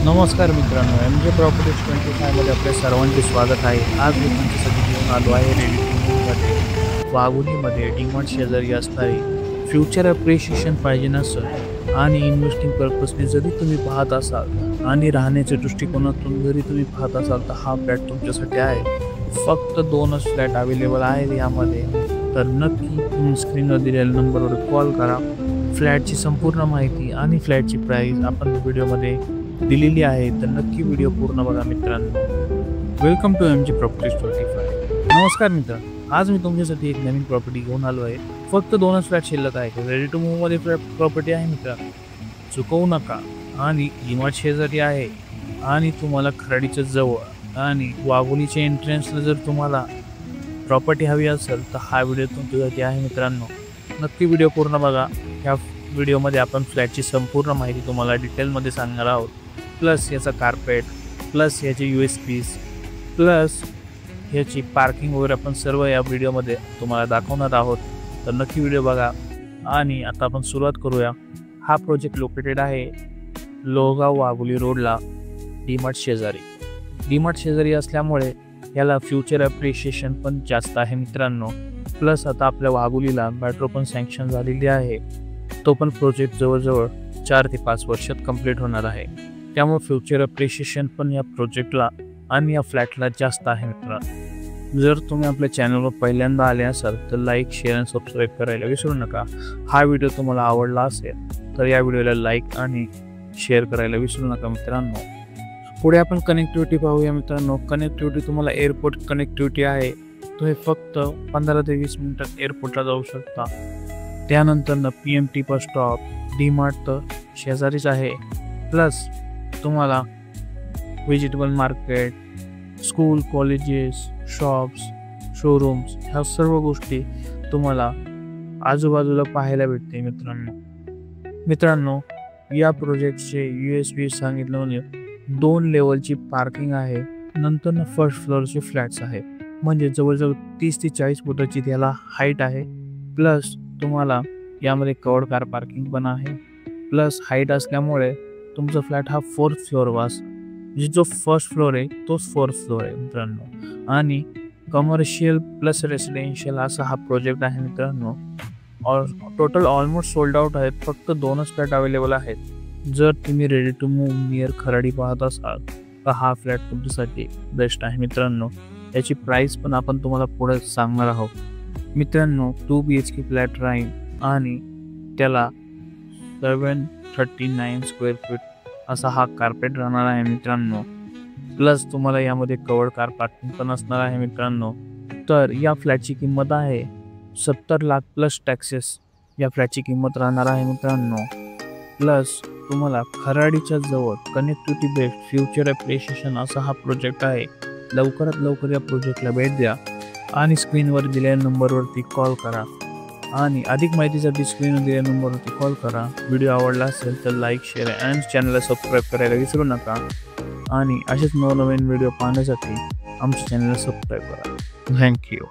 नमस्कार मित्रांनो, MJ properties 25 मध्ये आपल्या सर्वांचे स्वागत आहे. आज मी तुमच्यासाठी घेऊन आलो आहे रेडी टू मूव्हमध्ये वाघोलीमध्ये डीमार्ट शेजारी असणारी फ्युचर अप्रिशिएशन पाहिजे नसेल आणि इन्व्हेस्टिंग पर्पजने जरी तुम्ही पाहत असाल आणि राहण्याच्या दृष्टिकोनातून जरी तुम्ही पाहत असाल तर हा फ्लॅट तुमच्यासाठी आहे. फक्त 2च फ्लॅट अवेलेबल आहेत यामध्ये. तर नक्की स्क्रीनवर दिलेल्या नंबरवर कॉल करा. फ्लॅटची संपूर्ण माहिती आणि फ्लॅटची प्राईस आपण व्हिडिओमध्ये दिलेली आहे, तर नक्की व्हिडिओ पूर्ण बघा मित्रांनो. Welcome to MJ properties 25. नमस्कार मित्रांनो, आज मी तुमच्यासाठी एक नवीन प्रॉपर्टी घेऊन आलो आहे. फक्त 2च फ्लॅट शिल्लक आहे. रेडी टू मूव्ह मध्ये प्रॉपर्टी आहे मित्रांनो, चुकवू नका. आणि डीमार्ट शेजारी आहे आणि तुम्हाला खराडीच्या जवळ आणि वाघोलीच्या एंट्रन्सला जर तुम्हाला प्रॉपर्टी हवी असेल तर हा व्हिडिओ तुमच्यासाठी आहे मित्रांनो. नक्की व्हिडिओ पूर्ण बघा. ह्या व्हिडिओमध्ये आपण फ्लॅटची संपूर्ण माहिती तुम्हाला डिटेलमध्ये सांगणार आहोत. प्लस याचा कार्पेट, प्लस याचे USPs, प्लस ह्याची पार्किंग वगैरे आपण सर्व या व्हिडिओमध्ये तुम्हाला दाखवणार आहोत. तर नक्की व्हिडिओ बघा. आणि आता आपण सुरुवात करूया. हा प्रोजेक्ट लोकेटेड आहे लोहगाव वाघोली रोडला डीमार्ट शेजारी. डीमार्ट शेजारी असल्यामुळे याला फ्युचर अप्रिशिएशन पण जास्त आहे मित्रांनो. प्लस आता आपल्या वाघोलीला मेट्रो पण सँक्शन झालेली आहे. तो पण प्रोजेक्ट जवळजवळ 4 ते 5 वर्षात कंप्लीट होणार आहे. त्यामुळे फ्युचर अप्रिशिएशन पण या प्रोजेक्टला आणि या फ्लॅटला जास्त आहे मित्रांनो. जर तुम्ही आपल्या चॅनलवर पहिल्यांदा आले असाल तर लाईक, शेअर आणि सबस्क्राईब करायला विसरू नका. हा व्हिडिओ तुम्हाला आवडला असेल तर या व्हिडिओला लाईक आणि शेअर करायला विसरू नका मित्रांनो. पुढे आपण कनेक्टिव्हिटी पाहूया मित्रांनो. कनेक्टिव्हिटी तुम्हाला एअरपोर्ट कनेक्टिव्हिटी आहे. तुम्ही फक्त 15 ते 20 मिनिटात एअरपोर्टला जाऊ शकता. त्यानंतर PMT बस स्टॉप, डीमार्ट तर शेजारीच आहे. प्लस तुम्हाला vegetable market, school, colleges, shops, showrooms ह्या सर्व गोष्टी तुम्हाला आजूबाजूला पाहायला भेटते मित्रांनो. या प्रोजेक्टचे USP सांगितलं म्हणजे 2 लेवलची पार्किंग आहे. नंतर फर्स्ट फ्लोअरचे फ्लॅट्स आहे. म्हणजे जवळजवळ 30 ते 40 फुटाची त्याला हाईट आहे. प्लस तुम्हाला यामध्ये कवर्ड कार पार्किंग पण आहे. प्लस हाईट असल्यामुळे तुमचा फ्लॅट हा 4th फ्लोअर म्हणजे जो फर्स्ट फ्लोअर आहे तोच 4th फ्लोअर आहे मित्रांनो. आणि कमर्शियल प्लस रेसिडेन्शियल असा हा प्रोजेक्ट आहे मित्रांनो. टोटल ऑलमोस्ट सोल्ड आउट आहेत. फक्त 2च फ्लॅट अवेलेबल आहेत. जर तुम्ही ready to move near Kharadi पाहत असाल तर हा फ्लॅट तुमच्यासाठी बेस्ट आहे मित्रांनो. याची प्राईस पण आपण तुम्हाला पुढे सांगणार आहोत मित्रांनो. 2 BHK फ्लॅट राहील आणि त्याला 739 स्क्वेअर फीट असा हा कार्पेट राहणार आहे मित्रांनो. प्लस तुम्हाला यामध्ये कवर्ड कार पार्किंग पण असणार आहे मित्रांनो. तर या फ्लॅटची किंमत आहे 70 लाख प्लस टॅक्सेस या फ्लॅटची किंमत राहणार आहे मित्रांनो. प्लस तुम्हाला खराडीच्या जवळ कनेक्टिव्हिटी बेस्ड फ्युचर अप्रिशिएशन असा हा प्रोजेक्ट आहे. लवकरात लवकर या प्रोजेक्टला भेट द्या आणि स्क्रीनवर दिलेल्या नंबरवरती कॉल करा. आणि अधिक माहितीसाठी स्क्रीनवर दिलेल्या नंबरवरती कॉल करा. व्हिडिओ आवडला असेल तर लाईक, शेअर आणि चॅनलला सबस्क्राईब करायला विसरू नका. आणि असेच नवनवीन व्हिडिओ पाहण्यासाठी आमच्या चॅनलला सबस्क्राईब करा. थँक्यू.